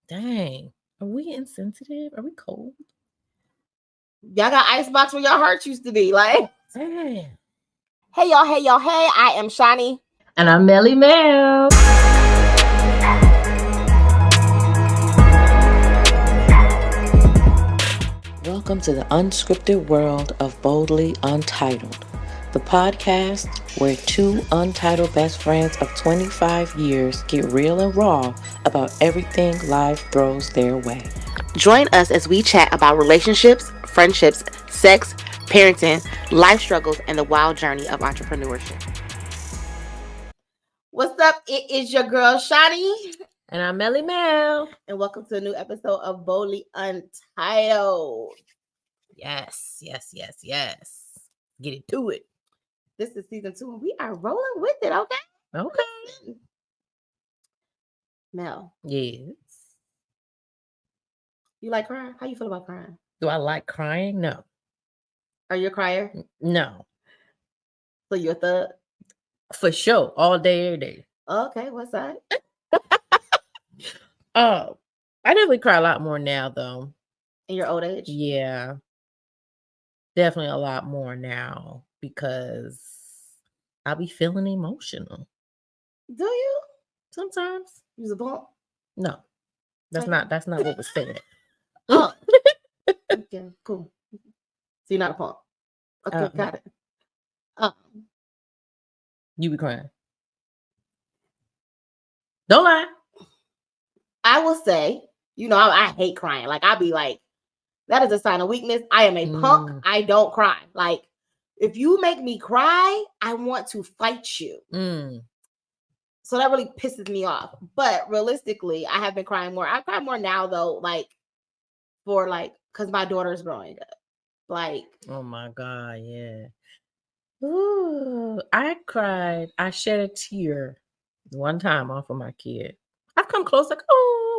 Dang. Are we insensitive? Are we cold? Y'all got icebox where your hearts used to be. Like, Dang. hey, y'all. Hey, y'all. Hey, I am Shawny. And I'm Melly Mel. Welcome to the unscripted world of Boldly Untitled, the podcast where two untitled best friends of 25 years get real and raw about everything life throws their way. Join us as we chat about relationships, friendships, sex, parenting, life struggles, and the wild journey of entrepreneurship. What's up? It is your girl, Shawny. And I'm Melly Mel. And welcome to a new episode of Boldly Untitled. Yes. Get it to it. This is season 2, and we are rolling with it, okay? Okay. Mel. Yes. You like crying? How you feel about crying? Do I like crying? No. Are you a crier? No. So you're a thug? For sure. All day, every day. Okay, what's that? Oh, I definitely cry a lot more now, though. In your old age? Yeah. Definitely a lot more now because I'll be feeling emotional. Do you? Sometimes. Use a bump? No. That's not what was said. Oh. Okay, cool. So you're not a punk. Okay, got it. You be crying. Don't lie. I will say, I hate crying. Like, I'll be like, that is a sign of weakness. I am a punk. I don't cry. Like, if you make me cry, I want to fight you. So that really pisses me off. But realistically, I have been crying more. I cry more now, though, because my daughter's growing up. Like, oh my God, yeah. Ooh, I cried. I shed a tear one time off of my kid. I've come close,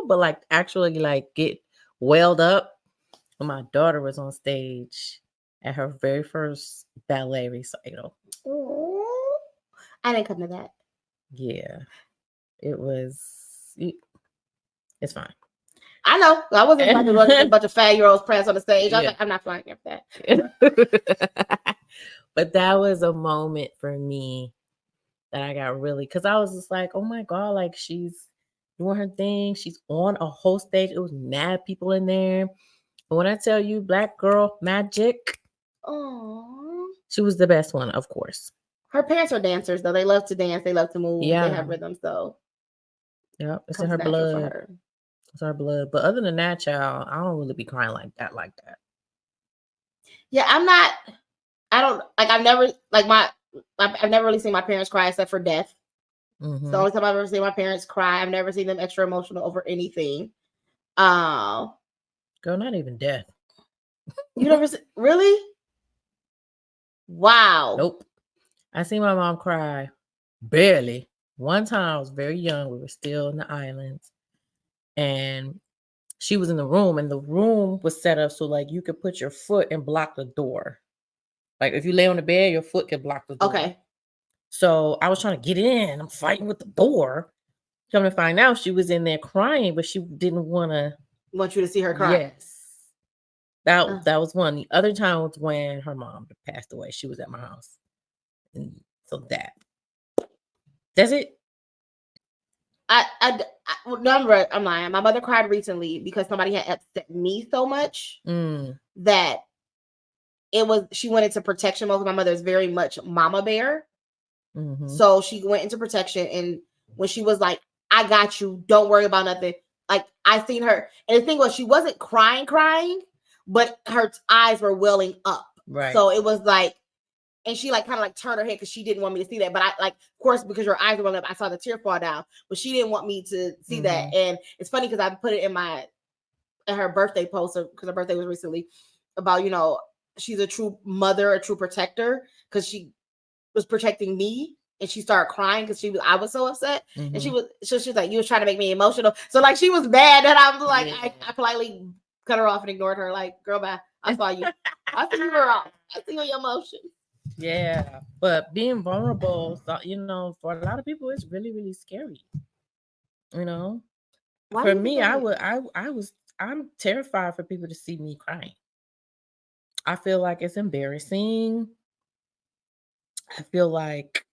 but actually get welled up when my daughter was on stage at her very first ballet recital. Oh, I didn't come to that. Yeah, it's fine. I know. I wasn't about to run a bunch of 5-year-olds prance on the stage. I was like, I'm not flying after that. But that was a moment for me that I got really, because I was just like, oh my God, like she's doing her thing. She's on a whole stage. It was mad people in there. And when I tell you Black girl magic, she was the best one, of course. Her parents are dancers, though. They love to dance. They love to move. Yeah. They have rhythm, so. Yeah, it's in her blood. It's her blood. But other than that, child, I don't really be crying like that. Yeah, I've never really seen my parents cry except for death. It's the only time I've ever seen my parents cry. I've never seen them extra emotional over anything. Girl, not even death. You never really? Wow. Nope. I seen my mom cry barely. One time I was very young. We were still in the islands. And she was in the room, and the room was set up so like you could put your foot and block the door. Like if you lay on the bed, your foot could block the door. Okay. So I was trying to get in. I'm fighting with the door. Come to find out, she was in there crying, but she didn't want you to see her cry. Yes. That was one. The other time was when her mom passed away. She was at my house. And so that's it. I'm lying. My mother cried recently because somebody had upset me so much that she went into protection mode. My mother is very much mama bear. So she went into protection, and when she was like, I got you, don't worry about nothing. Like, I seen her, and the thing was, she wasn't crying, but her eyes were welling up. Right. So it was like, and she kind of turned her head because she didn't want me to see that. But I of course, because her eyes were welling up, I saw the tear fall down, but she didn't want me to see that. And it's funny because I put it in her birthday post, because her birthday was recently, about, she's a true mother, a true protector, because she was protecting me, and she started crying because I was so upset, and she was like, you was trying to make me emotional. So she was mad that I was like, I politely cut her off and ignored her. Like, girl, bye. I saw you. I see you were off. I see your emotions. Yeah, but being vulnerable, for a lot of people, it's really, really scary. Why do For you think me, that I is? would I'm terrified for people to see me crying. I feel like it's embarrassing. I feel like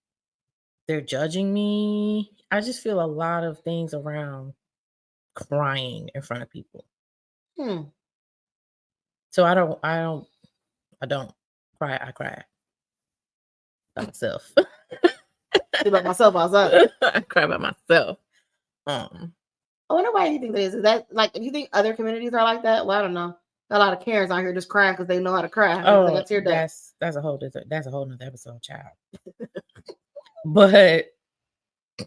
they're judging me. I just feel a lot of things around crying in front of people. Hmm. So I don't cry. I cry by myself. Feel like myself outside. I cry by myself. Um, I wonder why you think that is. Is that like, do you think other communities are like that? Well, I don't know. Got a lot of Karens out here just crying because they know how to cry. They oh, got tear duct. that's a whole nother episode, child. But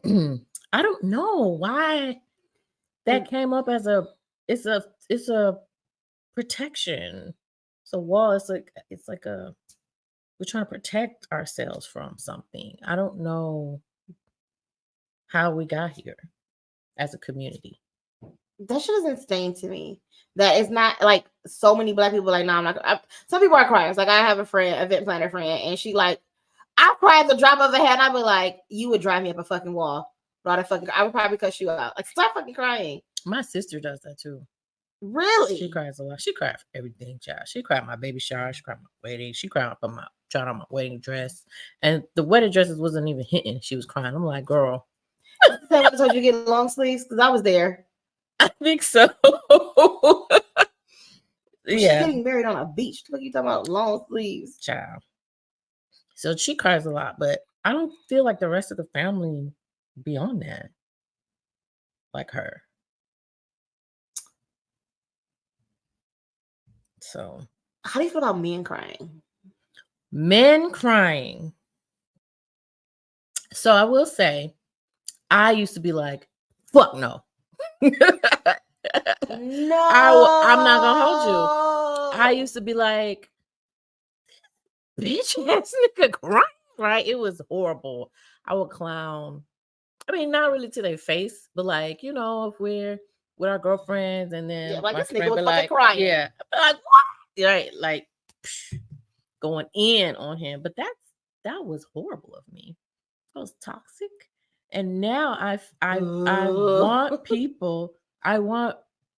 I don't know why that came up as it's a protection. It's a wall. It's like a we're trying to protect ourselves from something. I don't know how we got here as a community. That shit is insane to me. That it's not like so many black people like, no, I'm not. Some people are crying. It's like I have a friend, event planner friend, and she like, I cry at the drop of a hat. And I'd be like, you would drive me up a fucking wall. I would probably cuss you out. Like, stop fucking crying. My sister does that too. Really? She cries a lot. She cried for everything, child. She cried my baby shower. She cried my wedding. She cried for my trying on my wedding dress, and the wedding dresses wasn't even hitting. She was crying. I'm like, girl, When I told you to get long sleeves because I was there. I think so. She's Yeah, getting married on a beach. Look, you talking about long sleeves? child. So she cries a lot, but I don't feel like the rest of the family be on that like her. So How do you feel about men crying? men crying. So I will say, I used to be like, fuck no. No, I'm not gonna hold you. I used to be like, bitch ass nigga crying, right? It was horrible. I would clown. I mean, not really to their face, but like, if we're with our girlfriends and then like my this nigga friend was be fucking like, crying. yeah, like what? Right? Like going in on him. But that was horrible of me. That was toxic. And now I want people, I want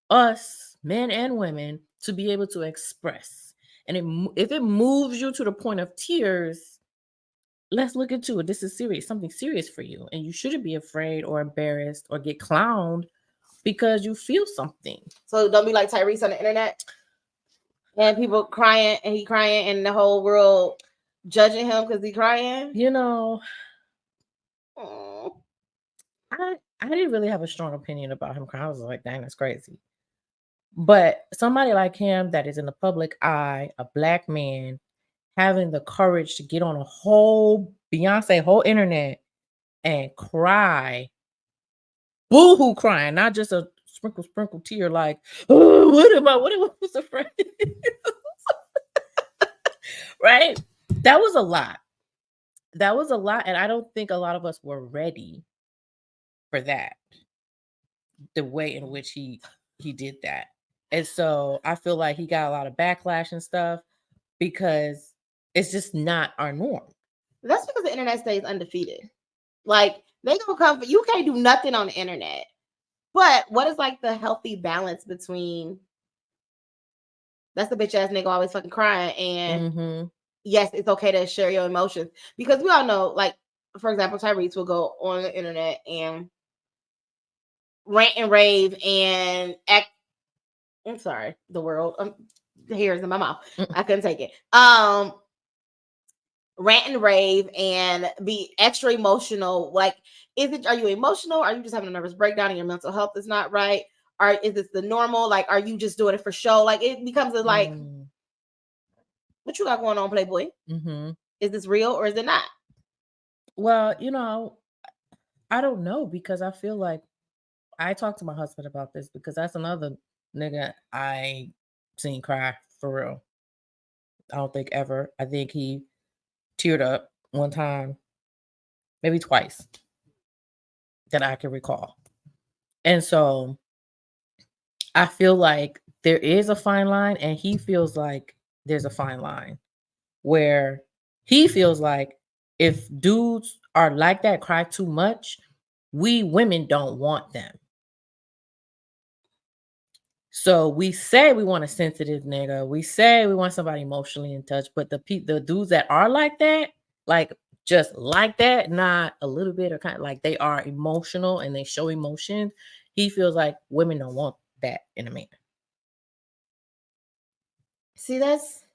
us, men and women, to be able to express. And if it moves you to the point of tears, let's look into it. This is serious, something serious for you. And you shouldn't be afraid or embarrassed or get clowned because you feel something. So don't be like Tyrese on the internet and people crying and he crying and the whole world judging him because he crying. I didn't really have a strong opinion about him crying. I was like, dang, that's crazy. But somebody like him that is in the public eye, a black man, having the courage to get on a whole Beyonce, whole internet and cry, boo-hoo crying, not just a sprinkle tear like, oh, what's afraid? Right? That was a lot. And I don't think a lot of us were ready for that. The way in which he did that. And so I feel like he got a lot of backlash and stuff because it's just not our norm. That's because the internet stays undefeated. Like they gonna come for you. Can't do nothing on the internet. But what is like the healthy balance between that's the bitch ass nigga always fucking crying and yes, it's okay to share your emotions because we all know, like for example, Tyrese will go on the internet and rant and rave and act. I'm sorry, the world. The hairs in my mouth. I couldn't take it. Rant and rave and be extra emotional. Like, are you emotional? Are you just having a nervous breakdown and your mental health is not right? Or is this the normal? Like, are you just doing it for show? Like, it becomes like, what you got going on, Playboy? Is this real or is it not? Well, I don't know because I feel like I talked to my husband about this because that's another nigga I seen cry for real. I don't think ever. I think he teared up one time, maybe twice that I can recall. And so I feel like there is a fine line, and he feels like there's a fine line where he feels like if dudes are like that, cry too much, we women don't want them. So we say we want a sensitive nigga. We say we want somebody emotionally in touch, but the dudes that are like that, like just like that, not a little bit or kind of like they are emotional and they show emotion. He feels like women don't want that in a man. See,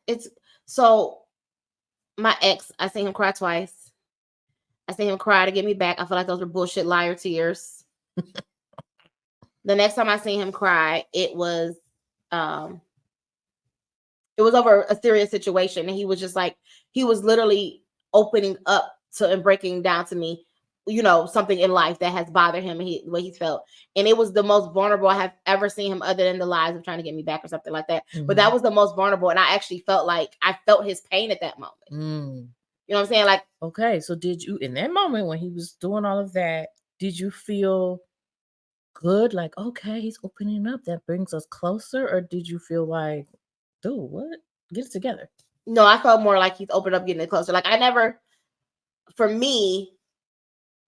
it's so my ex, I seen him cry twice. I seen him cry to get me back. I feel like those were bullshit liar tears. The next time I seen him cry, it was over a serious situation, and he was just like, he was literally opening up to and breaking down to me, something in life that has bothered him and the way he's felt. And it was the most vulnerable I have ever seen him, other than the lies of trying to get me back or something like that. Mm-hmm. But that was the most vulnerable, and I actually felt like I felt his pain at that moment. You know what I'm saying? Like, okay, so did you, in that moment when he was doing all of that, did you feel good? Like, okay, he's opening up, that brings us closer? Or did you feel like, dude, what? Get it together? No, I felt more like he's opened up, getting it closer. Like, I never, for me,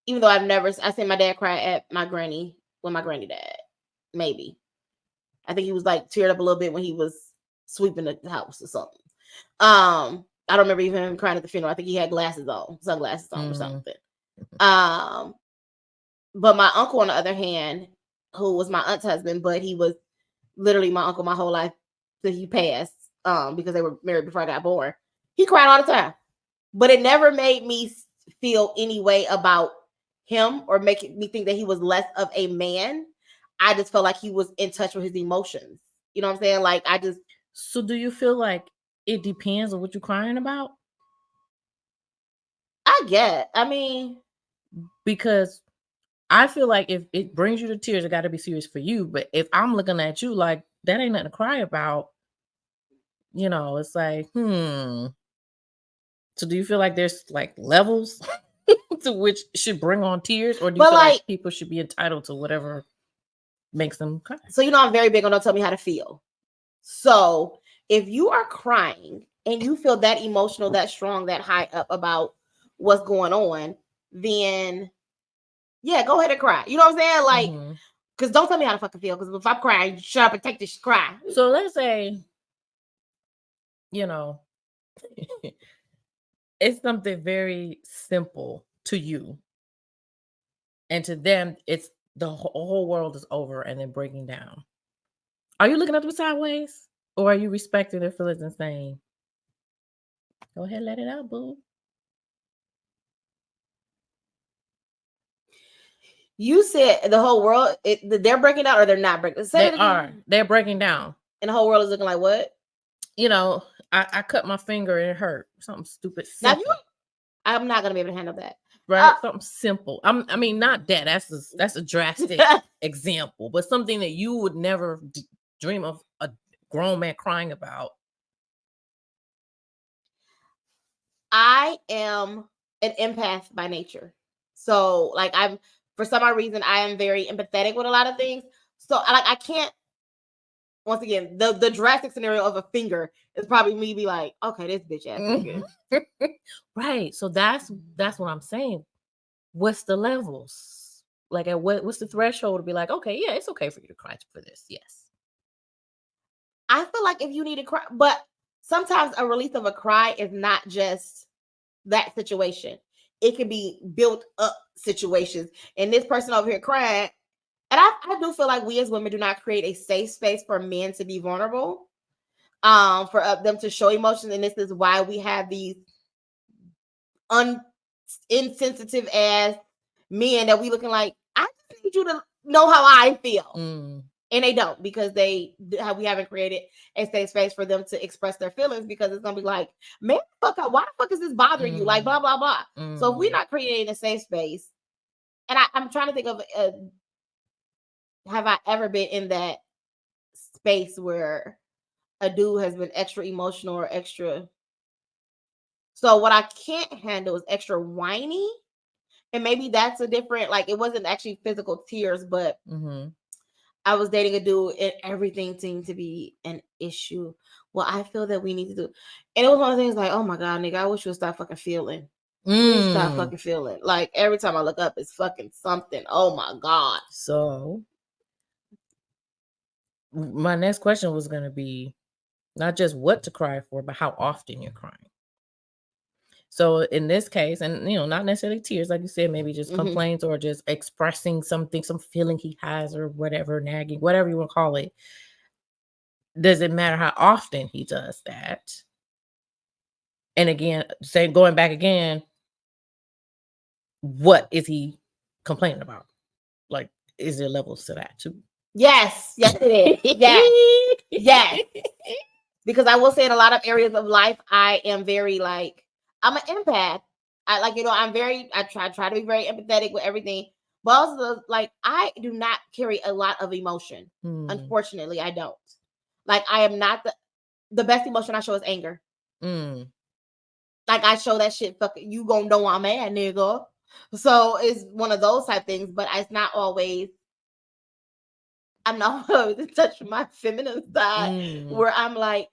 even though I seen my dad cry at my granny, when my granny died. Maybe. I think he was like teared up a little bit when he was sweeping the house or something. I don't remember even him crying at the funeral. I think he had sunglasses on or something. But my uncle, on the other hand, who was my aunt's husband, but he was literally my uncle my whole life till he passed, because they were married before I got born. He cried all the time, but it never made me feel any way about him or making me think that he was less of a man. I just felt like he was in touch with his emotions. You know what I'm saying? Like, so do you feel like it depends on what you're crying about? I mean, because I feel like if it brings you to tears, it got to be serious for you. But if I'm looking at you like that ain't nothing to cry about, it's like, So do you feel like there's like levels to which should bring on tears, or do you feel like people should be entitled to whatever makes them cry? So, I'm very big on don't tell me how to feel. So if you are crying and you feel that emotional, that strong, that high up about what's going on, then yeah, go ahead and cry. You know what I'm saying? Like, because don't tell me how to fucking feel. Because if I'm crying, shut up and take this cry. So let's say, it's something very simple to you, and to them, it's the whole world is over and then breaking down. Are you looking at them sideways, or are you respecting their feelings and saying, "Go ahead, let it out, boo"? You said the whole world, they're breaking down, or they're not breaking? They're breaking down. And the whole world is looking like what? I cut my finger and it hurt. Something stupid. Simple. Now, I'm not going to be able to handle that. Right? Something simple. I mean, not that. That's a drastic example, but something that you would never dream of a grown man crying about. I am an empath by nature. So, like, for some odd reason, I am very empathetic with a lot of things. So, like, I can't, once again, the drastic scenario of a finger is probably me be like, okay, this bitch ass nigga. Right. So that's what I'm saying. What's the levels? Like, at what's the threshold to be like, okay, yeah, it's okay for you to cry for this. Yes. I feel like if you need to cry, but sometimes a release of a cry is not just that situation. It can be built up situations. And this person over here crying, and I do feel like we as women do not create a safe space for men to be vulnerable, for them to show emotions. And this is why we have these insensitive ass men that we looking like, I just need you to know how I feel. And they don't, because we haven't created a safe space for them to express their feelings, because it's gonna be like, man, fuck up, why the fuck is this bothering you? Like, blah blah blah. So if we're not creating a safe space, and I'm trying to think of, have I ever been in that space where a dude has been extra emotional or extra? So what I can't handle is extra whiny, and maybe that's a different, like, it wasn't actually physical tears, but I was dating a dude and everything seemed to be an issue. Well, I feel that we need to do. And it was one of the things like, oh my God, nigga, I wish you would stop fucking feeling. Please stop fucking feeling. Like, every time I look up, it's fucking something. Oh my God. So my next question was going to be not just what to cry for, but how often you're crying. So in this case, and not necessarily tears, like you said, maybe just complaints or just expressing something, some feeling he has or whatever, nagging, whatever you want to call it. Does it matter how often he does that? And again, going back again, what is he complaining about? Like, is there levels to that too? Yes, it is. Yes. Because I will say in a lot of areas of life, I am very I'm an empath. I try to be very empathetic with everything. But also I do not carry a lot of emotion. Unfortunately, I don't. I am not the best emotion I show is anger. I show that shit, fuck you gonna know I'm mad, nigga. So it's one of those type things, but it's not always. I'm not to touch my feminine side where I'm like,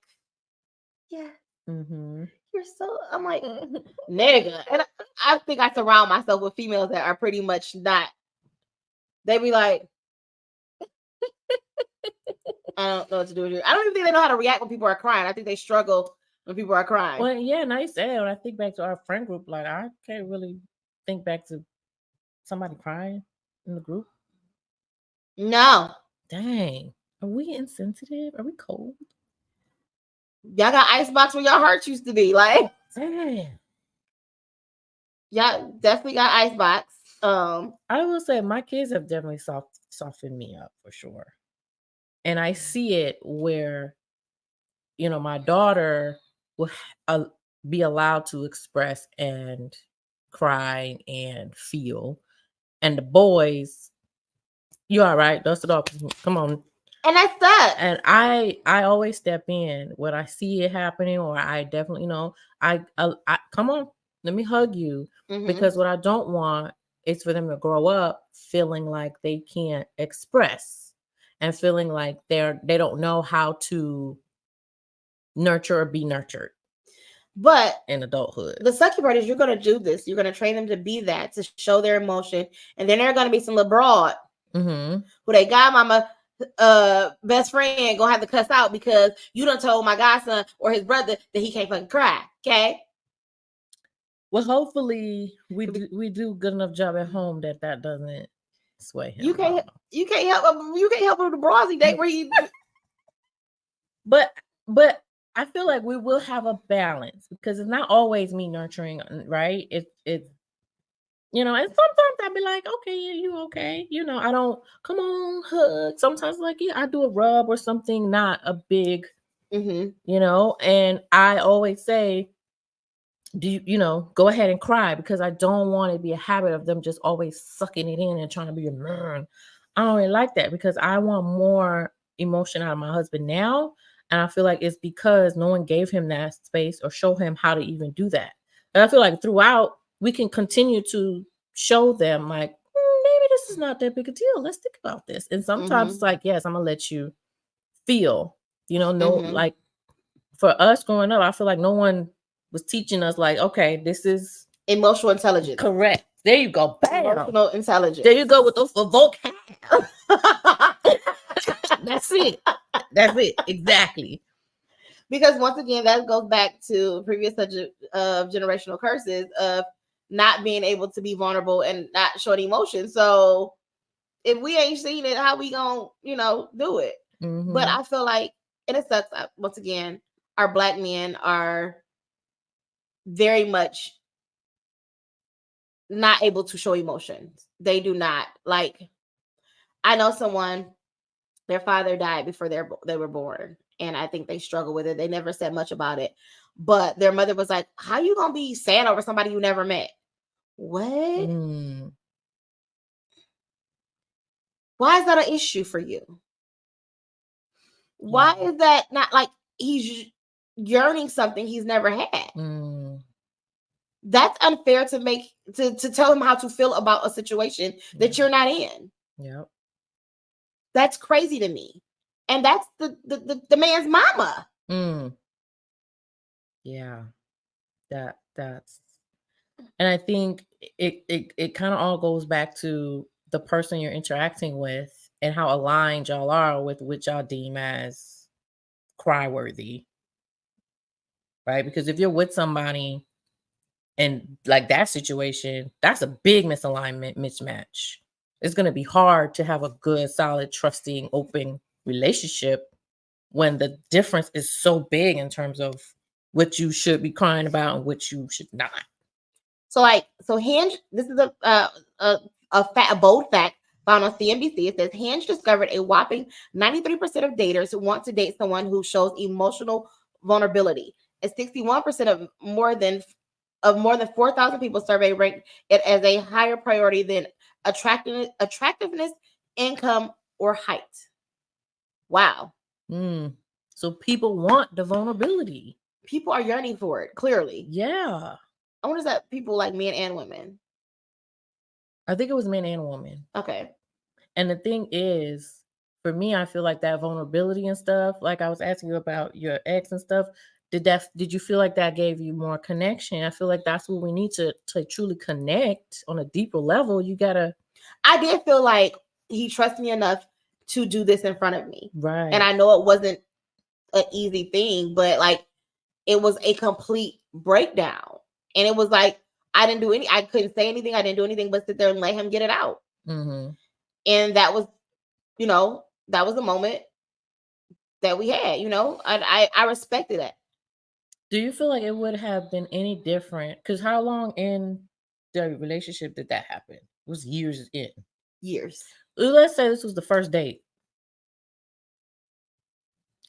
yeah, you're so. I'm like, nigga, and I think I surround myself with females that are pretty much not. They be like, I don't know what to do with you. I don't even think they know how to react when people are crying. I think they struggle when people are crying. Well, yeah, nice. When I think back to our friend group, I can't really think back to somebody crying in the group. No. Dang. Are we insensitive? Are we cold? Y'all got icebox where your hearts used to be. Dang. Y'all definitely got icebox. I will say my kids have definitely softened me up for sure. And I see it where, my daughter will be allowed to express and cry and feel. And the boys, you all right? Dust it off. Come on. And that's that. And I always step in when I see it happening, or I definitely, I come on, let me hug you. Because what I don't want is for them to grow up feeling like they can't express and feeling like they don't know how to nurture or be nurtured. But in adulthood, the sucky part is you're going to do this. You're going to train them to be that, to show their emotion. And then there are going to be some little broad who they godmama best friend gonna have to cuss out because you done told my godson or his brother that he can't fucking cry. Okay. Well, hopefully we do good enough job at home that doesn't sway him. You can't help him with the Brawsy date where he. But I feel like we will have a balance because it's not always me nurturing, right? It's and sometimes I'll be like, okay, yeah, you okay? I don't come on, hug. Sometimes I do a rub or something, not a big, and I always say, do you go ahead and cry because I don't want it to be a habit of them just always sucking it in and trying to be a man. I don't really like that because I want more emotion out of my husband now. And I feel like it's because no one gave him that space or show him how to even do that. And I feel like throughout, we can continue to show them maybe this is not that big a deal. Let's think about this. And sometimes it's like, yes, I'm going to let you feel, for us growing up, I feel like no one was teaching us okay, this is emotional intelligence. Correct. There you go. Bam. Emotional intelligence. There you go with the vocab. That's it. That's it. Exactly. Because once again, that goes back to previous subject of generational curses of not being able to be vulnerable and not showing emotion. So if we ain't seen it, how we gonna, do it? But I feel like, and it sucks. Once again, our Black men are very much not able to show emotions. They do not. I know someone, their father died before they were born. And I think they struggle with it. They never said much about it. But their mother was like, how you going to be sad over somebody you never met? What? Why is that an issue for you? Why is that not he's yearning something he's never had? That's unfair to tell him how to feel about a situation that you're not in. Yep. That's crazy to me. And that's the man's mama. Yeah. That's, and I think it kind of all goes back to the person you're interacting with and how aligned y'all are with what y'all deem as cry worthy, right? Because if you're with somebody and like that situation, that's a big misalignment mismatch. It's going to be hard to have a good, solid, trusting, open relationship when the difference is so big in terms of what you should be crying about and what you should not. So Hinge, this is a bold fact found on CNBC. It says Hinge discovered a whopping 93% of daters who want to date someone who shows emotional vulnerability. And 61% of more than 4,000 people surveyed ranked it as a higher priority than attractiveness, income, or height. Wow. So people want the vulnerability. People are yearning for it, clearly. Yeah. I wonder if that people like men and women. I think it was men and women. Okay. And the thing is, for me, I feel like that vulnerability and stuff, like I was asking you about your ex and stuff, did you feel like that gave you more connection? I feel like that's what we need to truly connect on a deeper level. You gotta. I did feel like he trusted me enough to do this in front of me. Right. And I know it wasn't an easy thing, but like it was a complete breakdown. And it was like I couldn't say anything. I didn't do anything but sit there and let him get it out. Mm-hmm. And that was, that was the moment that we had, I respected that. Do you feel like it would have been any different? Because how long in the relationship did that happen? It was years in. Years. Let's say this was the first date.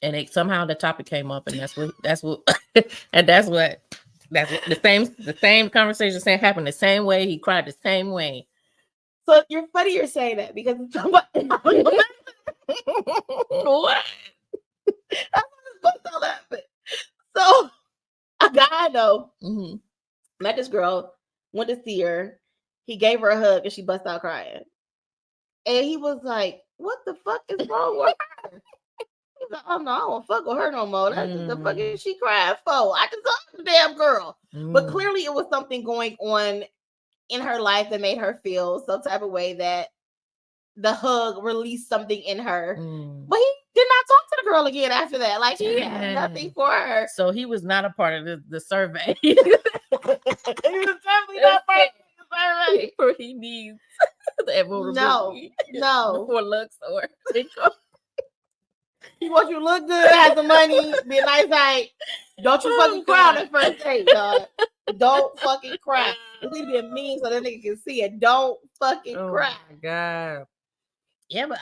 And somehow the topic came up, and that's what the same conversation happened the same way. He cried the same way. So you're saying that because what? So a guy I know met this girl, went to see her. He gave her a hug and she bust out crying. And he was like, "What the fuck is wrong with her?" He's like, "Oh no, I don't fuck with her no more. That's the fuck is she crying for? I just hugged the damn girl." But clearly it was something going on in her life that made her feel some type of way that the hug released something in her. But he did not talk to the girl again after that. Like he had nothing for her. So he was not a part of the survey. He was definitely not part of the survey. For he needs that vulnerability. No. For looks or he wants you to look good, have the money, be a nice height. Don't you fucking cry on the first date, dog. Don't fucking cry. It need to be a meme so that nigga can see it. Don't fucking cry. Oh my God. Yeah, but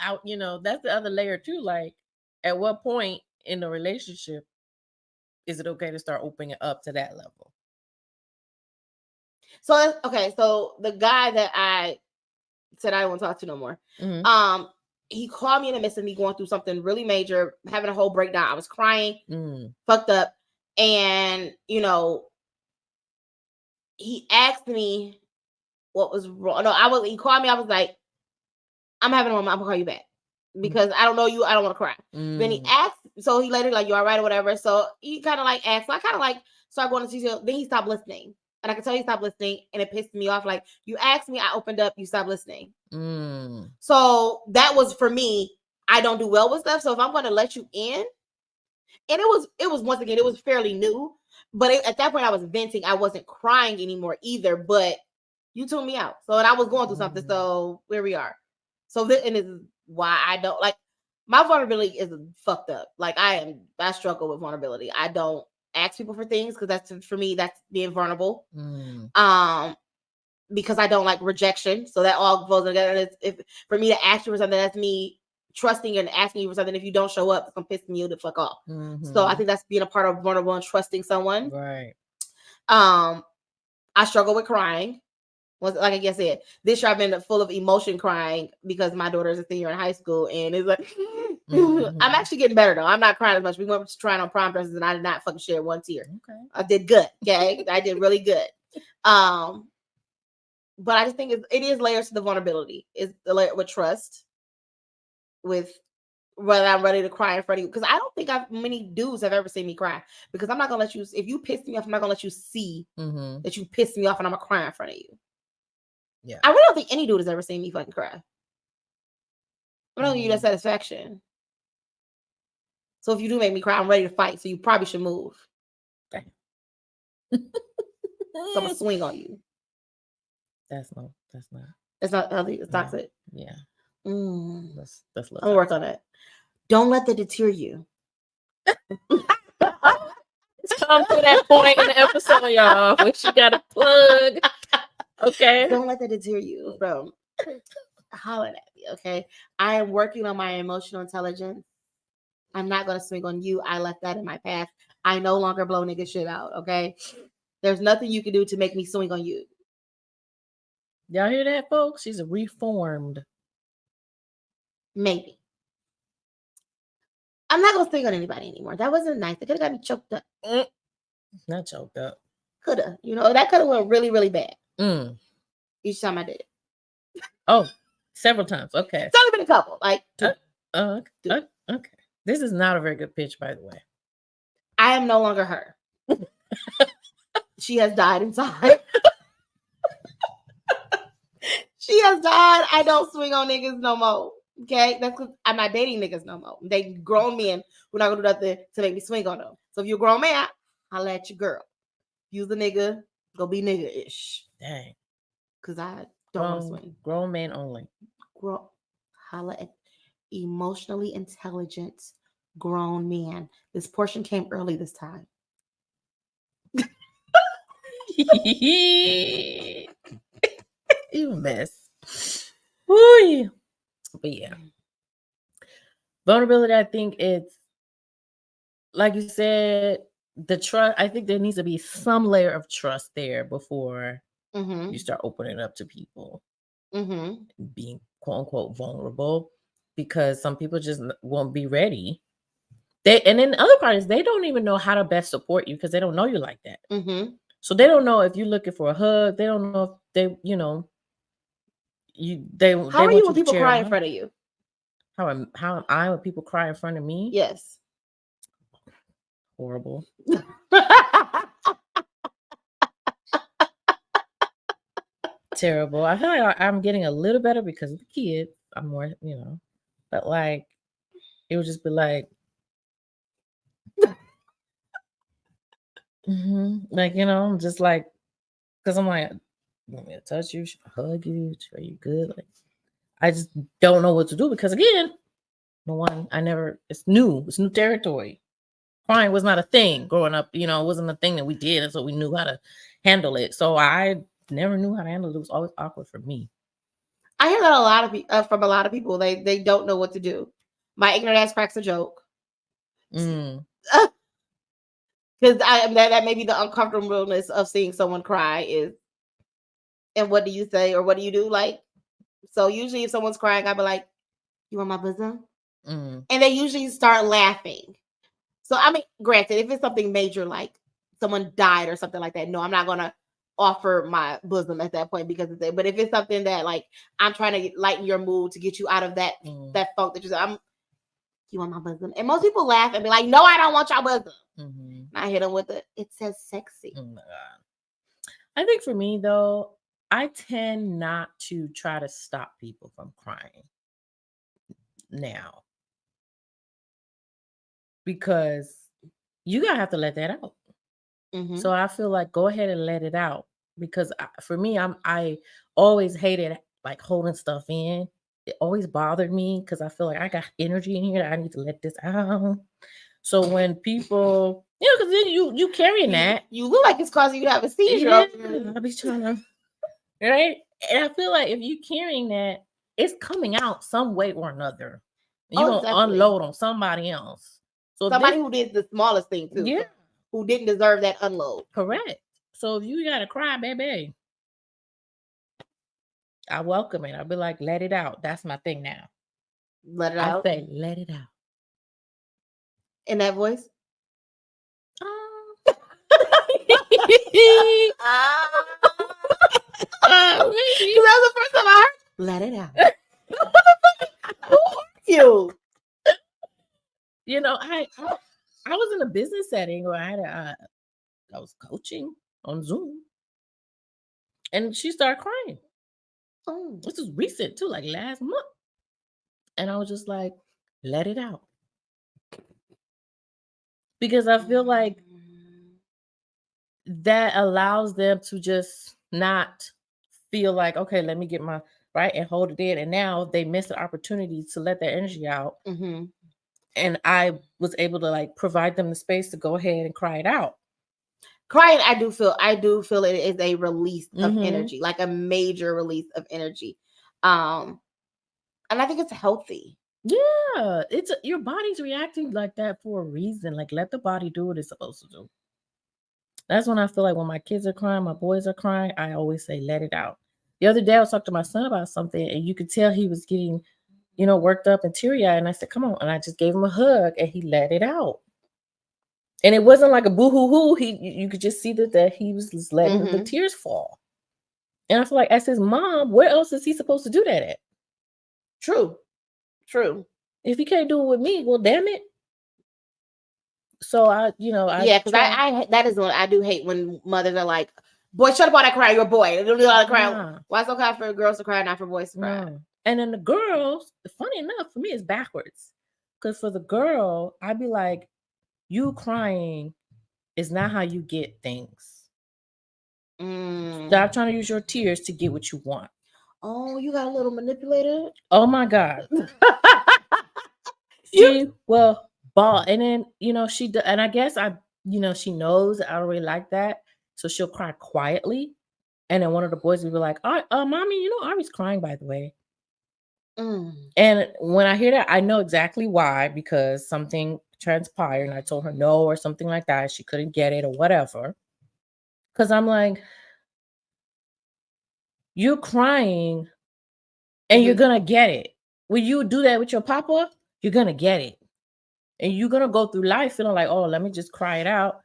that's the other layer too. Like, at what point in the relationship is it okay to start opening it up to that level? So the guy that I said I don't want to talk to no more. He called me in the midst of me going through something really major, having a whole breakdown. I was crying, fucked up, and he asked me what was wrong. No, he called me. I was like, "I'm having a moment. I'm gonna call you back because I don't know you. I don't want to cry." Then he asked, so he later like, "You all right or whatever?" So he kind of like asked. So I kind of like started going to detail. Then he stopped listening. And I could tell he stopped listening, and it pissed me off. Like, you asked me, I opened up, you stopped listening. So that was for me. I don't do well with stuff. So if I'm going to let you in, and it was once again, it was fairly new, but at that point I was venting. I wasn't crying anymore either. But you tuned me out. So and I was going through something. So where we are. So this is why I don't like my vulnerability is fucked up. Like I struggle with vulnerability. I don't ask people for things because that's for me that's being vulnerable. Because I don't like rejection, so that all goes together. If for me to ask you for something, that's me trusting and asking you for something. If you don't show up, I'm pissing you the fuck off. So I think that's being a part of vulnerable and trusting someone. Right. I struggle with crying. Like I said, this year I've been full of emotion crying because my daughter is a senior in high school, and it's like I'm actually getting better though. I'm not crying as much. We went trying on prom dresses, and I did not fucking shed one tear. Okay, I did good. Okay, I did really good. But I just think it is layers to the vulnerability. It's the layer with trust, with whether I'm ready to cry in front of you. Because I don't think many dudes have ever seen me cry. Because I'm not gonna let you. If you piss me off, I'm not gonna let you see that you pissed me off, and I'm gonna cry in front of you. Yeah, I really don't think any dude has ever seen me fucking cry. I'm not gonna give you that satisfaction. So if you do make me cry, I'm ready to fight. So you probably should move. Okay. So I'm gonna swing on you. That's not. It's not healthy. It's Yeah. toxic. Yeah. That's I'm gonna work on it. Don't let that deter you. It's come to that point in the episode, y'all, which you got to plug. Okay. Don't let that deter you from hollering at me. Okay. I am working on my emotional intelligence. I'm not gonna swing on you. I left that in my past. I no longer blow nigga shit out. Okay. There's nothing you can do to make me swing on you. Y'all hear that, folks? She's a reformed. Maybe. I'm not gonna swing on anybody anymore. That wasn't nice. It could have got me choked up. Not choked up. Coulda. That could have went really, really bad. Each time I did it. Oh, several times. Okay. It's only been a couple. Like two. Okay. This is not a very good pitch, by the way. I am no longer her. She has died inside. She has died. I don't swing on niggas no more. Okay, that's because I'm not dating niggas no more. They grown men who not gonna do nothing to make me swing on them. So if you're a grown man, holla at your girl. Use the nigga, go be nigga-ish. Dang. Cause I don't want to swing. Grown man only. Holla at emotionally intelligent grown man. This portion came early this time. You a mess. Ooh. But yeah. Vulnerability, I think it's like you said, the trust. I think there needs to be some layer of trust there before you start opening up to people. Being quote unquote vulnerable, because some people just won't be ready. And then the other part is they don't even know how to best support you because they don't know you like that. So they don't know if you're looking for a hug. They don't know if they, How are you when people cry in front of you? How am I when people cry in front of me? Yes. Horrible. Terrible. I feel like I'm getting a little better because of the kids. I'm more, but like it would just be like, like just like, because I'm like, you want me to touch you? Should I hug you? Are you good? Like, I just don't know what to do because again, it's new territory. Crying was not a thing growing up. It wasn't a thing that we did, and so we knew how to handle it. So I never knew how to handle it. It was always awkward for me. I hear that from a lot of people. They don't know what to do. My ignorant ass cracks a joke. Because that may be the uncomfortableness of seeing someone cry is. And what do you say or what do you do? Like, so usually if someone's crying, I'd be like, "You want my bosom?" And they usually start laughing. So I mean, granted, if it's something major like someone died or something like that, no, I'm not gonna offer my bosom at that point because of that. But if it's something that like I'm trying to lighten your mood to get you out of that funk that you want my bosom, and most people laugh and be like, "No, I don't want your bosom." And I hit them with it says sexy. Oh my God. I think for me though, I tend not to try to stop people from crying now because you gotta have to let that out. So I feel like go ahead and let it out because for me, I always hated like holding stuff in. It always bothered me because I feel like I got energy in here that I need to let this out. So when people, because then you carrying that, you look like it's causing you to have a seizure. Yeah, I'll be trying to, right? And I feel like if you carrying that, it's coming out some way or another. You're gonna unload on somebody else. So somebody who did the smallest thing too. Yeah. Who didn't deserve that unload. Correct. So if you gotta cry, baby, I welcome it. I'll be like, let it out. That's my thing now. Let it out. I say, let it out. In that voice? Because that was the first time I heard. Let it out. Who are you? I was in a business setting where I was coaching on Zoom, and she started crying. This was recent too, like last month. And I was just like, let it out. Because I feel like that allows them to just not feel like, okay, let me get my right and hold it in. And now they miss the opportunity to let their energy out. Mm-hmm. And I was able to like provide them the space to go ahead and cry it out. Crying, I do feel it is a release of Mhm. energy, like a major release of energy. And I think it's healthy. Yeah, it's your body's reacting like that for a reason. Like, let the body do what it's supposed to do. That's when I feel like when my kids are crying, my boys are crying, I always say, let it out. The other day I was talking to my son about something, and you could tell he was getting, worked up and teary-eyed. And I said, come on. And I just gave him a hug, and he let it out. And it wasn't like a boo-hoo-hoo. You could just see that he was just letting the tears fall. And I feel like as his mom, where else is he supposed to do that at? True. If he can't do it with me, well, damn it. So yeah, because I that is what I do hate when mothers are like, boy, shut up all that crying, you're a boy. They don't do all that crying. Nah. Why is it okay for girls to cry, not for boys to cry? No. And then the girls, funny enough, for me, it's backwards. Because for the girl, I'd be like, you crying is not how you get things. Stop trying to use your tears to get what you want. Oh, you got a little manipulator? Oh my God. She will ball. And then, and I guess she knows I don't really like that. So she'll cry quietly. And then one of the boys will be like, mommy, Ari's crying, by the way. And when I hear that, I know exactly why, because something transpired and I told her no or something like that. She couldn't get it or whatever. Because I'm like, you're crying and you're going to get it. When you do that with your papa, you're going to get it. And you're going to go through life feeling like, oh, let me just cry it out.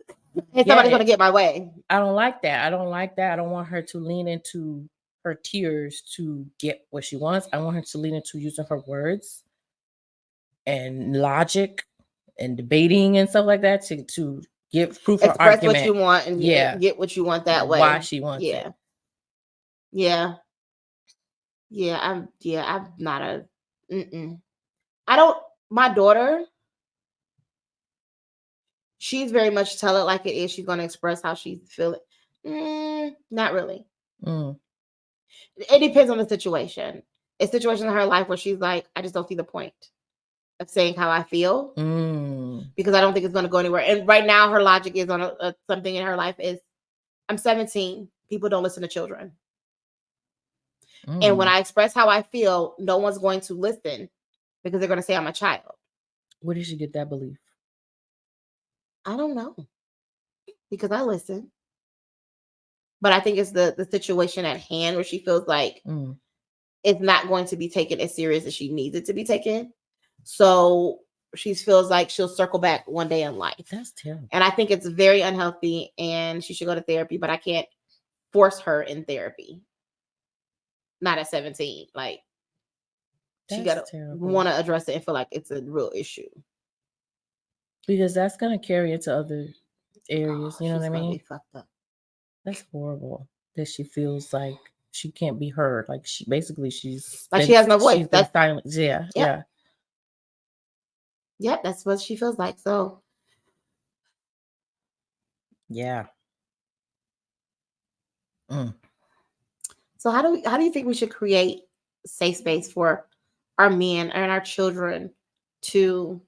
And somebody's going to get my way. I don't like that. I don't want her to lean into her tears to get what she wants. I want her to lean into using her words and logic and debating and stuff like that to give proof or argument. Express what you want and get what you want that way. Why she wants it. Yeah. I'm not a I don't, my daughter, she's very much tell it like it is. She's going to express how she's feeling. Not really. It depends on the situation. It's situations in her life where she's like, I just don't see the point of saying how I feel because I don't think it's going to go anywhere. And right now, her logic is on something in her life is, I'm 17. People don't listen to children. And when I express how I feel, no one's going to listen because they're going to say I'm a child. Where did she get that belief? I don't know. Because I listen. But I think it's the situation at hand where she feels like it's not going to be taken as serious as she needs it to be taken. So she feels like she'll circle back one day in life. That's terrible. And I think it's very unhealthy and she should go to therapy, but I can't force her in therapy. Not at 17. Like, she got to want to address it and feel like it's a real issue. Because that's going to carry into other areas. You know what I mean? Be fucked up. That's horrible that she feels like she can't be heard. Like she's like she has no voice. That's silent. Yeah. Yep, that's what she feels like. So yeah. So how do you think we should create safe space for our men and our children to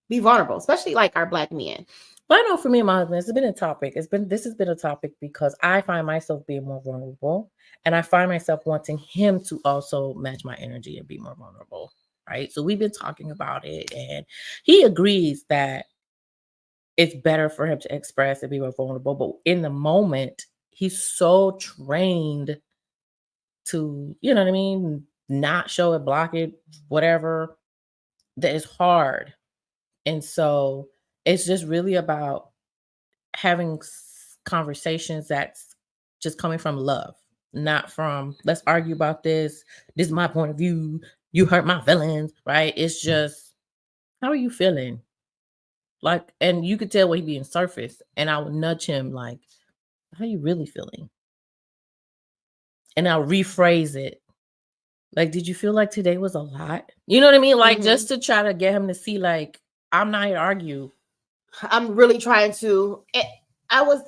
be vulnerable, especially like our Black men? But I know for me and my husband, this has been a topic. This has been a topic because I find myself being more vulnerable, and I find myself wanting him to also match my energy and be more vulnerable. Right. So we've been talking about it, and he agrees that it's better for him to express and be more vulnerable. But in the moment, he's so trained to, you know what I mean, not show it, block it, whatever, that is hard. And so it's just really about having conversations that's just coming from love, not from, let's argue about this. This is my point of view. You hurt my feelings, right? It's just, how are you feeling? Like, and you could tell when he being surface, and I would nudge him like, how are you really feeling? And I'll rephrase it Like, did you feel like today was a lot? You know what I mean? Like, Mhm. just to try to get him to see, like, I'm not here to argue. I'm really trying to. I was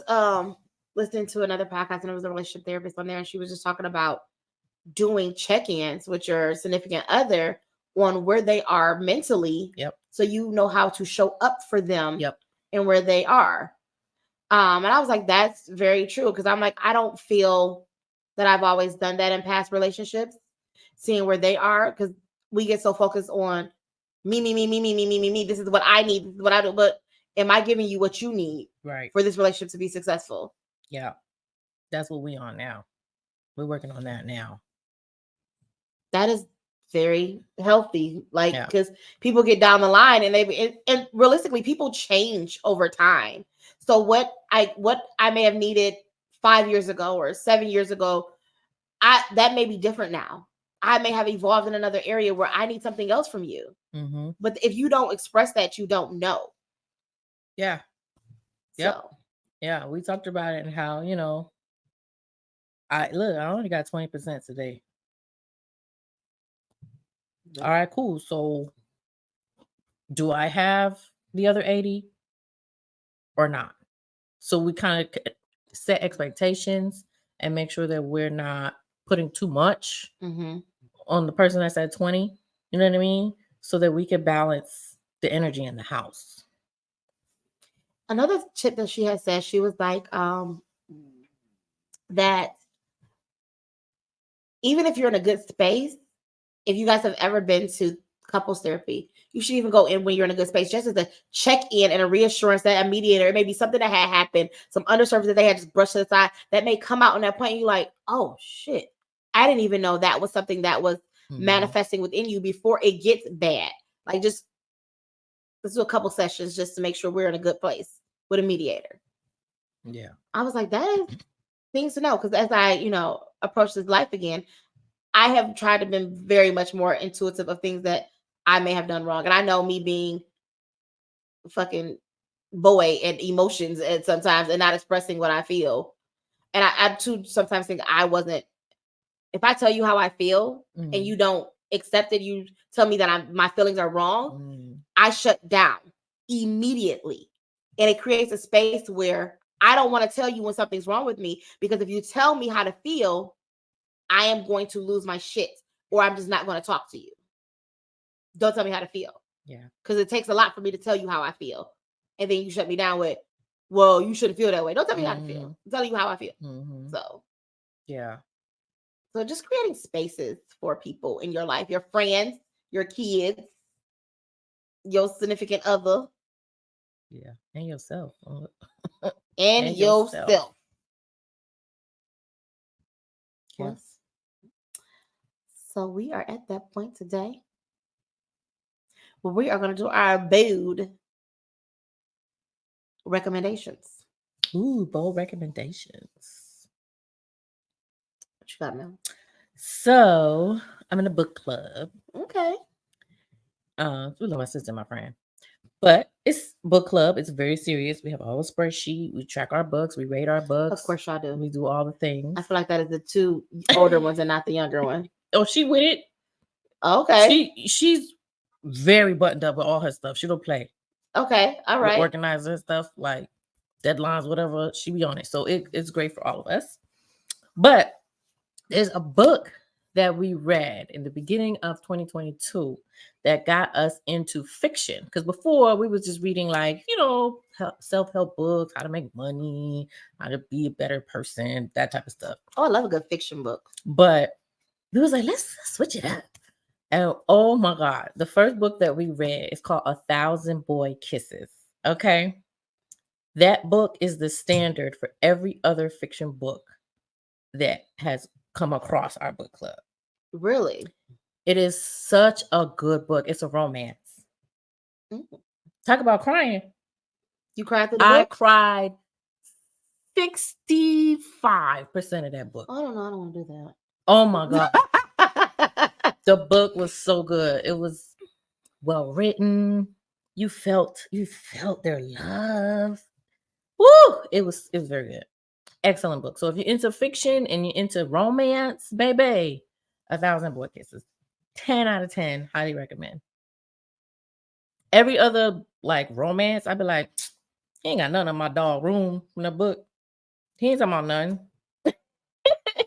listening to another podcast, and it was a relationship therapist on there, and she was just talking about doing check-ins with your significant other on where they are mentally. Yep. So you know how to show up for them. Yep. And where they are. And I was like, that's very true. Because I'm like, I don't feel that I've always done that in past relationships, seeing where they are, because we get so focused on me. This is what I need. This is what I do. But am I giving you what you need Right. for this relationship to be successful? Yeah. That's what we on now. We're working on that now. That is very healthy. Like, Yeah. because people get down the line and realistically, people change over time. So what I may have needed 5 years ago or 7 years ago, that may be different now. I may have evolved in another area where I need something else from you. Mm-hmm. But if you don't express that, you don't know. Yeah. Yep. So Yeah. We talked about it and how, you know, I only got 20% today. All right, cool. So do I have the other 80 or not? So we kind of set expectations and make sure that we're not putting too much on the person that's at 20. You know what I mean? So that we can balance the energy in the house. Another tip that she had said, she was like, that even if you're in a good space, if you guys have ever been to couples therapy, you should even go in when you're in a good space, just as a check-in and a reassurance that a mediator, it may be something that had happened, some undersurface that they had just brushed to the side, that may come out on that point, and you're like, oh shit, I didn't even know that was something that was manifesting within you before it gets bad. Like, just let's do a couple sessions just to make sure we're in a good place with a mediator. Yeah. I was like, that is things to know, because as I, approach this life again, I have tried to be very much more intuitive of things that I may have done wrong. And I know me being fucking boy and emotions and sometimes and not expressing what I feel. And I too sometimes think I wasn't, if I tell you how I feel and you don't accept it, you tell me that my feelings are wrong, I shut down immediately. And it creates a space where I don't want to tell you when something's wrong with me, because if you tell me how to feel, I am going to lose my shit, or I'm just not going to talk to you. Don't tell me how to feel. Yeah. Because it takes a lot for me to tell you how I feel. And then you shut me down with, well, you shouldn't feel that way. Don't tell me how to feel. I'm telling you how I feel. So, yeah. So just creating spaces for people in your life, your friends, your kids, your significant other. Yeah. And yourself. and yourself. Yes. So we are at that point today. Well, we are going to do our bold recommendations. Ooh, bold recommendations. What you got now? So I'm in a book club. Okay. We love my sister, my friend. But it's book club. It's very serious. We have a whole spreadsheet. We track our books. We rate our books. Of course, y'all do. We do all the things. I feel like that is the two older ones and not the younger one. Oh, she with it. Okay. She's very buttoned up with all her stuff. She don't play. Okay. All right. Organize her stuff, like deadlines, whatever. She be on it. So it's great for all of us. But there's a book that we read in the beginning of 2022 that got us into fiction. Because before we was just reading, like, self-help books, how to make money, how to be a better person, that type of stuff. Oh, I love a good fiction book. But we was like, let's switch it up. And oh my God, the first book that we read is called 1,000 Boy Kisses. Okay. That book is the standard for every other fiction book that has come across our book club. Really? It is such a good book. It's a romance. Talk about crying. You cried through the book? I cried 65% of that book. I don't know. I don't want to do that. Oh my God. The book was so good. It was well written. You felt their love. Woo! It was very good. Excellent book. So if you're into fiction and you're into romance, baby, 1,000 Boy Kisses. 10 out of 10. Highly recommend. Every other like romance, I'd be like, he ain't got none in my dog room in the book. He ain't talking about none. He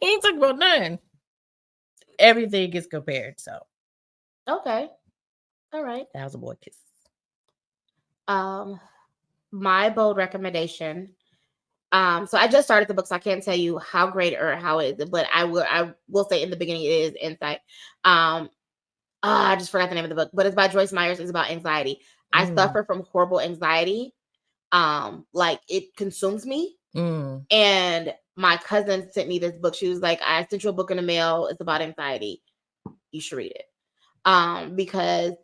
ain't talking about none. Everything gets compared. So Okay. All right. 1,000 Boy Kisses. My bold recommendation. So I just started the book, so I can't tell you how great or how it is, but I will say in the beginning it is Insight. I just forgot the name of the book, but it's by Joyce Myers. It's about anxiety. I suffer from horrible anxiety. Like it consumes me. And my cousin sent me this book. She was like, I sent you a book in the mail. It's about anxiety. You should read it. Because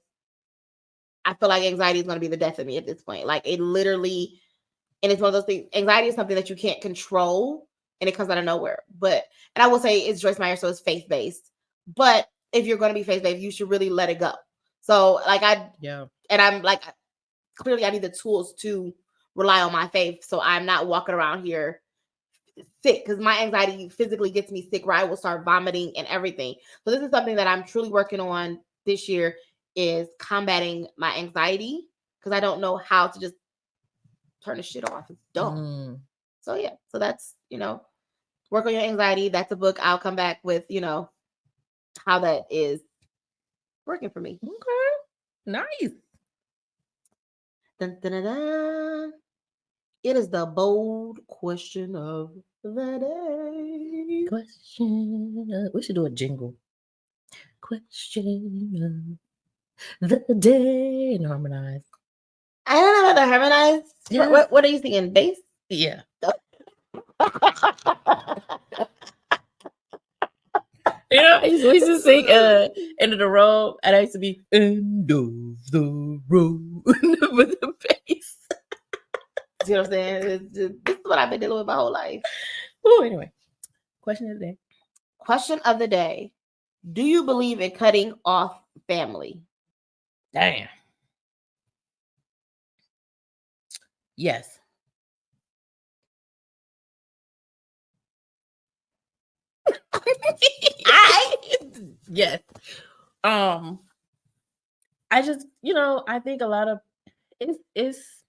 I feel like anxiety is going to be the death of me at this point. Like it literally, and it's one of those things. Anxiety is something that you can't control, and it comes out of nowhere. And I will say it's Joyce Meyer, so it's faith based. But if you're going to be faith based, you should really let it go. So like and I'm like, clearly I need the tools to rely on my faith, so I'm not walking around here sick, because my anxiety physically gets me sick, where I will start vomiting and everything. So this is something that I'm truly working on this year, is combating my anxiety, because I don't know how to just turn the shit off. It's dumb. So yeah, so that's, work on your anxiety. That's a book. I'll come back with, how that is working for me. Okay. Nice. Dun, dun, dun, dun. It is the bold question of the day. We should do a jingle. Question of the day. And harmonize. I don't know about the harmonize. Yeah. What are you singing? Bass? Yeah. I used to sing End of the Road, and I used to be End of the Road with the bass. You know what I'm saying? This is what I've been dealing with my whole life. Oh, anyway. Question of the day. Question of the day. Do you believe in cutting off family? Damn. Yes. Yes. I just, I think a lot of it's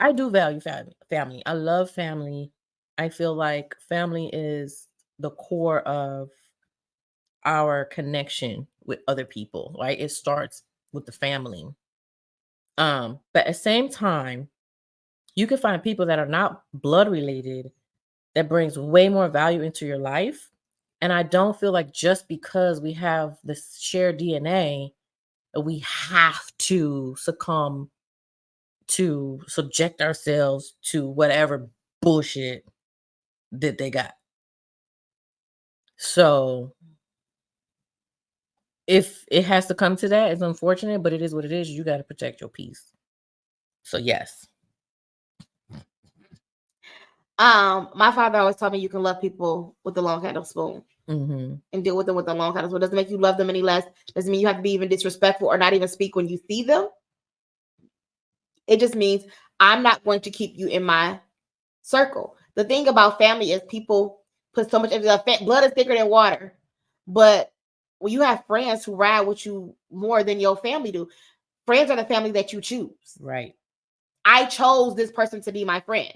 I do value family. I love family. I feel like family is the core of our connection with other people, right? It starts with the family. But at the same time, you can find people that are not blood related that brings way more value into your life. And I don't feel like just because we have this shared DNA, we have to succumb to subject ourselves to whatever bullshit that they got. So if it has to come to that, it's unfortunate, but it is what it is. You got to protect your peace. So yes. My father always told me you can love people with the long handle spoon. And deal with them with the long handle spoon. Doesn't make you love them any less. Doesn't mean you have to be even disrespectful or not even speak when you see them. It just means I'm not going to keep you in my circle. The thing about family is people put so much emphasis. Blood is thicker than water. But when you have friends who ride with you more than your family do, friends are the family that you choose. Right. I chose this person to be my friend.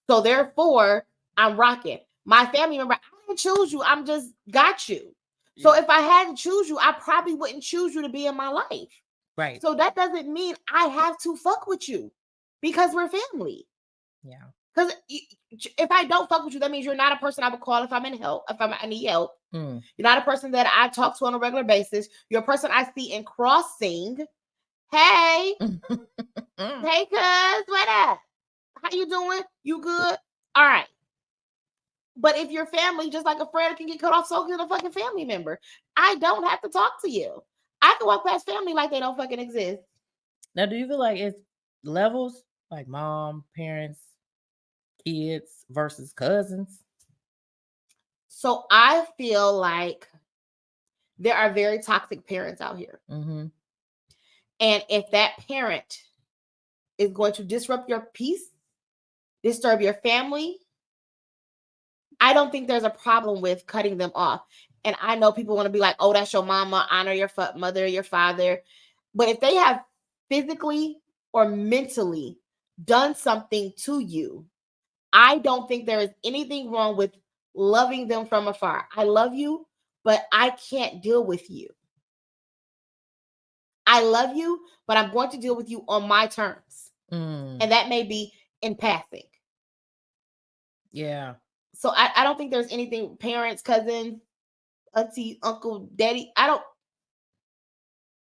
So therefore, I'm rocking. My family member, I didn't choose you. I'm just got you. Yeah. So if I had to choose you, I probably wouldn't choose you to be in my life. Right. So that doesn't mean I have to fuck with you because we're family. Yeah. Because if I don't fuck with you, that means you're not a person I would call if I'm in help, if I need help. You're not a person that I talk to on a regular basis. You're a person I see in crossing. Hey, hey, cuz, what up? How you doing? You good? All right. But if your family, just like a friend can get cut off, so can a fucking family member. I don't have to talk to you. I can walk past family like they don't fucking exist. Now, do you feel like it's levels, like mom, parents, kids versus cousins? So I feel like there are very toxic parents out here. And if that parent is going to disrupt your peace, disturb your family, I don't think there's a problem with cutting them off. And I know people want to be like, oh, that's your mama, honor your mother, your father. But if they have physically or mentally done something to you, I don't think there is anything wrong with loving them from afar. I love you, but I can't deal with you. I love you, but I'm going to deal with you on my terms. And that may be in passing. Yeah. So I don't think there's anything, parents, cousins, auntie, uncle, daddy.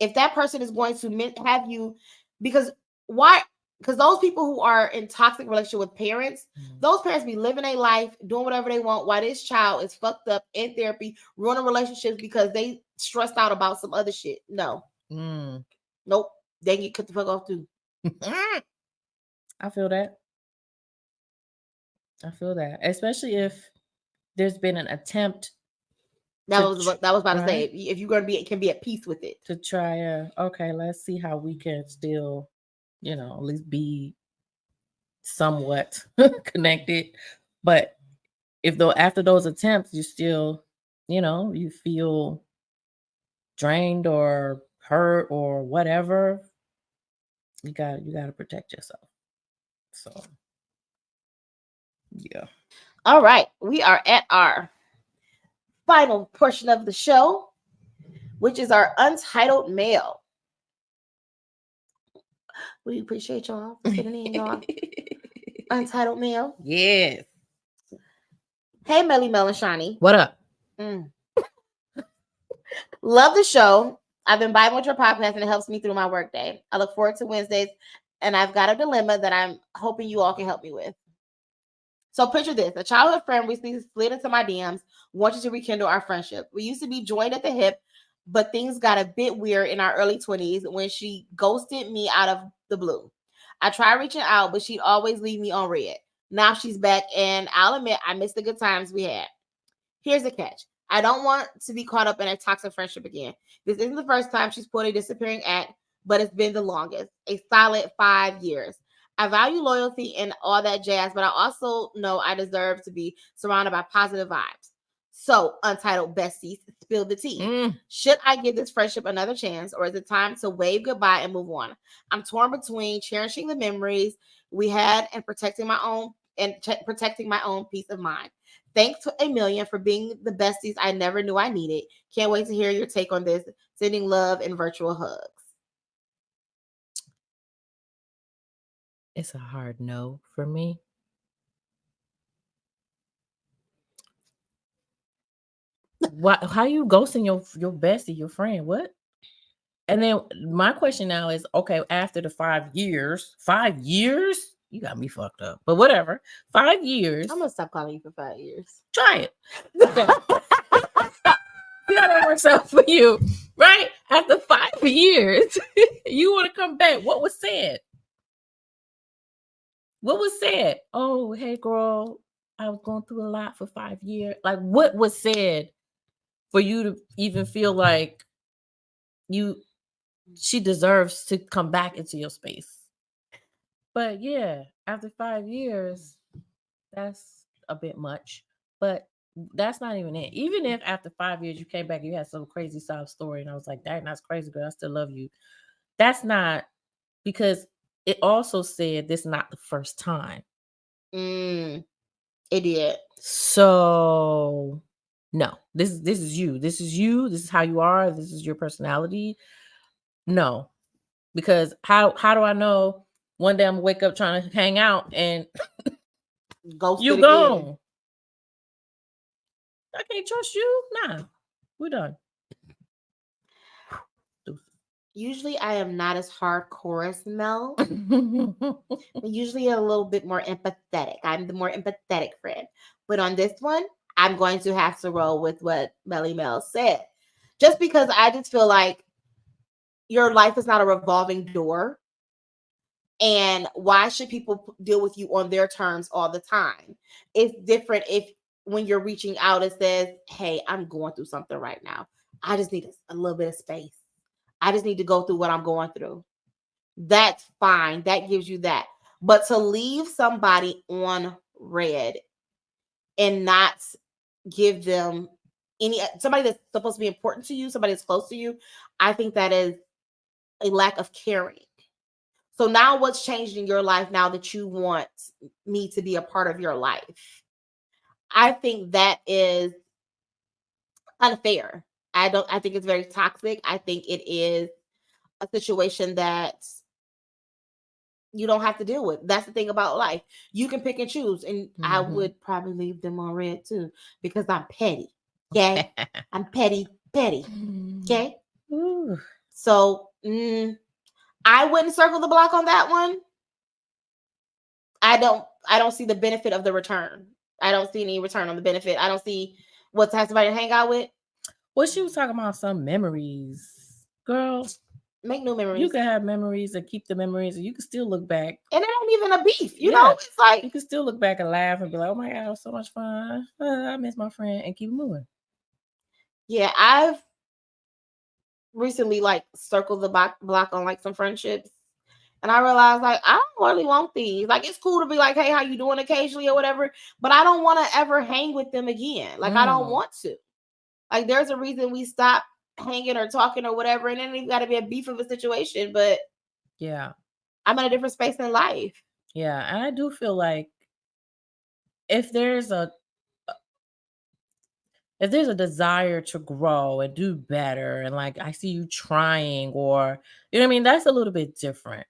If that person is going to have you, because those people who are in toxic relationship with parents, those parents be living a life, doing whatever they want, while this child is fucked up in therapy, ruining relationships because they stressed out about some other shit. No. Nope. They get cut the fuck off too. I feel that. Especially if there's been an attempt. That was about to say, if you're going to can be at peace with it. To try, okay, let's see how we can still, at least be somewhat connected. But if after those attempts, you still, you feel drained or hurt or whatever, you got to protect yourself. So, yeah. All right, we are at our final portion of the show, which is our untitled mail. We appreciate y'all for sending in y'all untitled mail. Yes. Hey, Melly Mel and Shawny. What up? Love the show. I've been vibing with your podcast and it helps me through my workday. I look forward to Wednesdays, and I've got a dilemma that I'm hoping you all can help me with. So picture this. A childhood friend recently slid into my DMs, wanted to rekindle our friendship. We used to be joined at the hip, but things got a bit weird in our early 20s when she ghosted me out of the blue. I tried reaching out, but she'd always leave me on red. Now she's back, and I'll admit I missed the good times we had. Here's the catch. I don't want to be caught up in a toxic friendship again. This isn't the first time she's pulled a disappearing act, but it's been the longest, a solid 5 years. I value loyalty and all that jazz, but I also know I deserve to be surrounded by positive vibes. So, untitled besties, spill the tea. Should I give this friendship another chance, or is it time to wave goodbye and move on? I'm torn between cherishing the memories we had and protecting my own peace of mind. Thanks to a million for being the besties I never knew I needed. Can't wait to hear your take on this. Sending love and virtual hugs. It's a hard no for me. What? How you ghosting your bestie, your friend? What? And then my question now is, okay, after the 5 years, you got me fucked up. But whatever, 5 years. I'm gonna stop calling you for 5 years. Try it. Okay. See how that works out for you, right? After 5 years, you want to come back. What was said? Oh, hey, girl, I was going through a lot for 5 years. Like, what was said for you to even feel like she deserves to come back into your space? But yeah, after 5 years, that's a bit much. But that's not even it. Even if after 5 years you came back, you had some crazy sob story, and I was like, "Dang, that's crazy, girl. I still love you." That's not, because it also said this is not the first time. Idiot. So no, this is you. This is you. This is how you are. This is your personality. No, because how do I know one day I'm gonna wake up trying to hang out and you gone? I can't trust you. Nah, we're done. Usually I am not as hardcore as Mel. I'm usually a little bit more empathetic. I'm the more empathetic friend. But on this one, I'm going to have to roll with what Melly Mel said. Just because I just feel like your life is not a revolving door. And why should people deal with you on their terms all the time? It's different if when you're reaching out, it says, hey, I'm going through something right now. I just need a little bit of space. I just need to go through what I'm going through. That's fine. That gives you that. But to leave somebody on red and not give them somebody that's supposed to be important to you, somebody that's close to you, I think that is a lack of caring. So now what's changed in your life now that you want me to be a part of your life? I think that is unfair. I think it's very toxic. I think it is a situation that you don't have to deal with. That's the thing about life. You can pick and choose. And I would probably leave them on red too, because I'm petty. Okay. I'm petty. Okay. Ooh. So I wouldn't circle the block on that one. I don't see the benefit of the return. I don't see any return on the benefit. I don't see what's have somebody to hang out with. Well, she was talking about some memories. Girl, make new memories. You can have memories and keep the memories, and you can still look back. And it ain't even a beef, you know? It's like you can still look back and laugh and be like, oh my God, it was so much fun. I miss my friend, and keep moving. Yeah, I've recently like circled the block on like some friendships. And I realized, like, I don't really want these. Like, it's cool to be like, hey, how you doing occasionally or whatever. But I don't want to ever hang with them again. Like, I don't want to. Like, there's a reason we stop hanging or talking or whatever. And then it's got to be a beef of a situation. But yeah, I'm in a different space in life. Yeah, and I do feel like if there's a desire to grow and do better, and like I see you trying, or you know what I mean, that's a little bit different.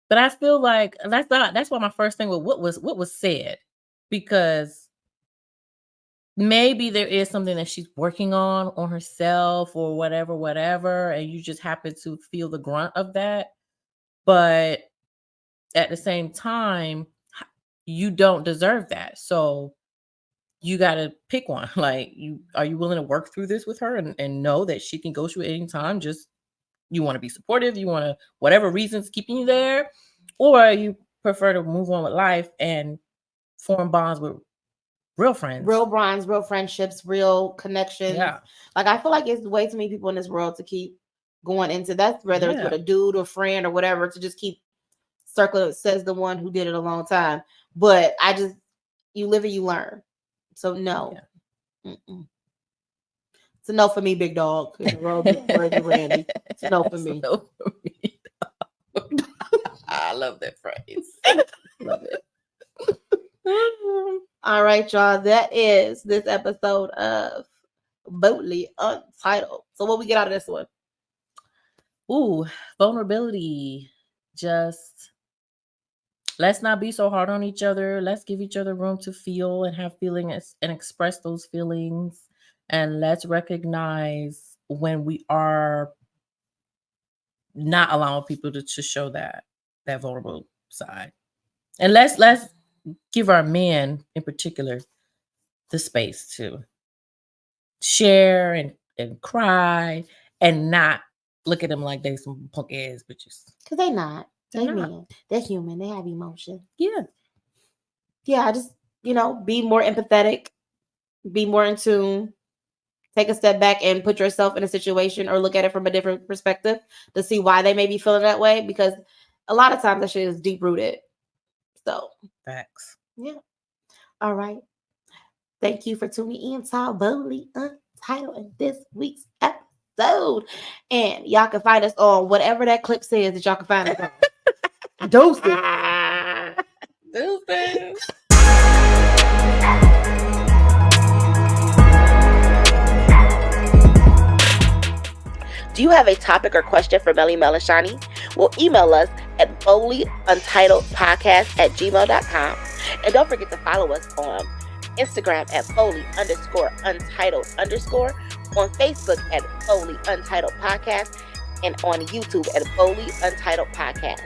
But I feel like that's why my first thing was what was said, because maybe there is something that she's working on herself or whatever, and you just happen to feel the grunt of that. But at the same time, you don't deserve that. So you got to pick one. Like, are you willing to work through this with her and know that she can go through at any time? Just, you want to be supportive, you want to, whatever reasons keeping you there, or you prefer to move on with life and form bonds with real friends, real bonds, real friendships, real connections. Yeah. Like, I feel like it's way too many people in this world to keep going into that, whether it's with a dude or friend or whatever, to just keep circling, says the one who did it a long time. But you live and you learn. So no. Yeah. It's a no for me, big dog. It's a no for me. No for me, I love that phrase. Love it. All right, y'all. That is this episode of Boldly Untitled. So what we get out of this one? Ooh, vulnerability. Just let's not be so hard on each other. Let's give each other room to feel and have feelings and express those feelings. And let's recognize when we are not allowing people to show that vulnerable side. And let's give our men in particular the space to share and cry and not look at them like they some punk ass bitches. Because they're not. They're men. They're human. They have emotion. Yeah. Yeah, I just, be more empathetic, be more in tune, take a step back and put yourself in a situation or look at it from a different perspective to see why they may be feeling that way, because a lot of times that shit is deep rooted. So facts. Yeah. All right. Thank you for tuning in to Boldly Untitled in this week's episode. And y'all can find us on whatever that clip says that y'all can find us on. Deuces. Deuces. Do you have a topic or question for Melly Mel and Shawny? Well, email us at boldlyuntitledpodcast@gmail.com. And don't forget to follow us on Instagram at Boldly_Untitled_, on Facebook at Boldly Untitled Podcast, and on YouTube at Boldly Untitled Podcast.